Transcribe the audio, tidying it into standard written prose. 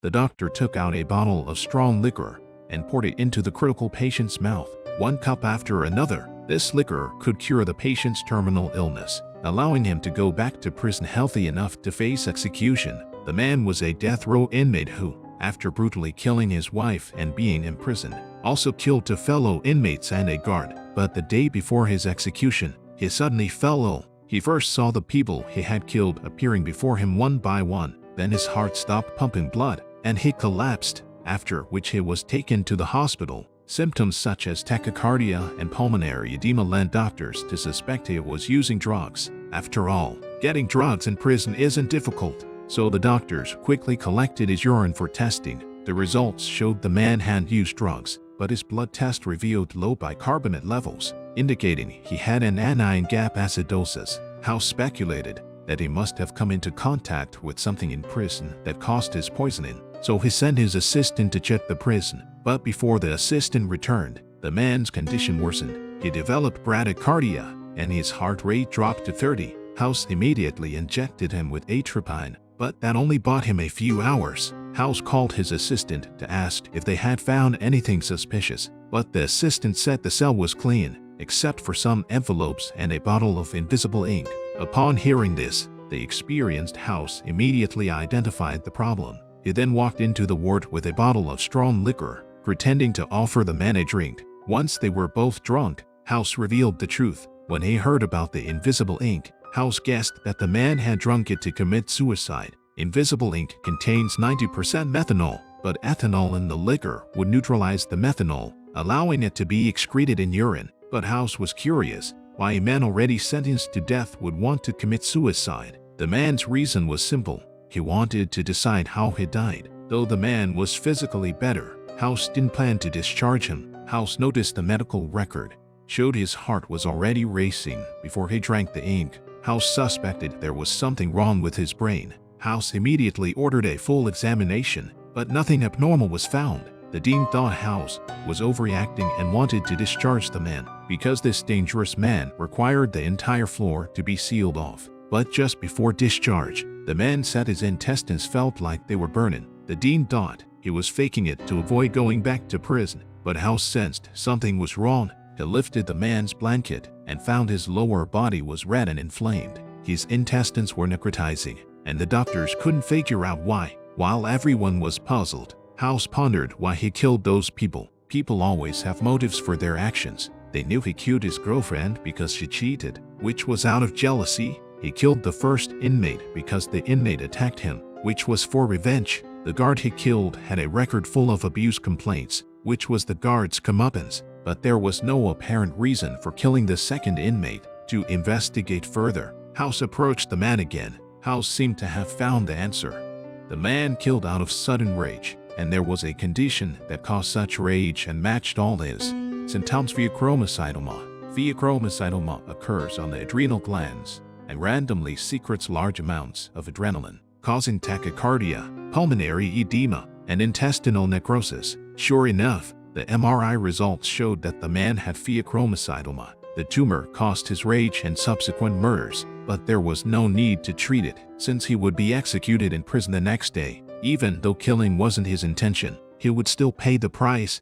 The doctor took out a bottle of strong liquor and poured it into the critical patient's mouth, one cup after another. This liquor could cure the patient's terminal illness, allowing him to go back to prison healthy enough to face execution. The man was a death row inmate who, after brutally killing his wife and being imprisoned, also killed two fellow inmates and a guard. But the day before his execution, he suddenly fell ill. He first saw the people he had killed appearing before him one by one. Then his heart stopped pumping blood, and he collapsed, after which he was taken to the hospital. Symptoms such as tachycardia and pulmonary edema led doctors to suspect he was using drugs. After all, getting drugs in prison isn't difficult, so the doctors quickly collected his urine for testing. The results showed the man had used drugs, but his blood test revealed low bicarbonate levels, indicating he had an anion gap acidosis. House speculated that he must have come into contact with something in prison that caused his poisoning, so he sent his assistant to check the prison. But before the assistant returned, the man's condition worsened. He developed bradycardia, and his heart rate dropped to 30. House immediately injected him with atropine, but that only bought him a few hours. House called his assistant to ask if they had found anything suspicious, but the assistant said the cell was clean, except for some envelopes and a bottle of invisible ink. Upon hearing this, the experienced House immediately identified the problem. He then walked into the ward with a bottle of strong liquor, pretending to offer the man a drink. Once they were both drunk, House revealed the truth. When he heard about the invisible ink, House guessed that the man had drunk it to commit suicide. Invisible ink contains 90% methanol, but ethanol in the liquor would neutralize the methanol, allowing it to be excreted in urine. But House was curious why a man already sentenced to death would want to commit suicide. The man's reason was simple. He wanted to decide how he died. Though the man was physically better, House didn't plan to discharge him. House noticed the medical record showed his heart was already racing before he drank the ink. House suspected there was something wrong with his brain. House immediately ordered a full examination, but nothing abnormal was found. The dean thought House was overreacting and wanted to discharge the man, because this dangerous man required the entire floor to be sealed off. But just before discharge, the man said his intestines felt like they were burning. The dean thought he was faking it to avoid going back to prison, but House sensed something was wrong. He lifted the man's blanket and found his lower body was red and inflamed. His intestines were necrotizing, and the doctors couldn't figure out why. While everyone was puzzled, House pondered why he killed those people. People always have motives for their actions. They knew he killed his girlfriend because she cheated, which was out of jealousy. He killed the first inmate because the inmate attacked him, which was for revenge. The guard he killed had a record full of abuse complaints, which was the guard's comeuppance. But there was no apparent reason for killing the second inmate. To investigate further, House approached the man again. House seemed to have found the answer. The man killed out of sudden rage, and there was a condition that caused such rage and matched all his symptoms: pheochromocytoma. Pheochromocytoma occurs on the adrenal glands and randomly secretes large amounts of adrenaline, causing tachycardia, pulmonary edema, and intestinal necrosis. Sure enough, the MRI results showed that the man had pheochromocytoma. The tumor caused his rage and subsequent murders, but there was no need to treat it, since he would be executed in prison the next day. Even though killing wasn't his intention, he would still pay the price.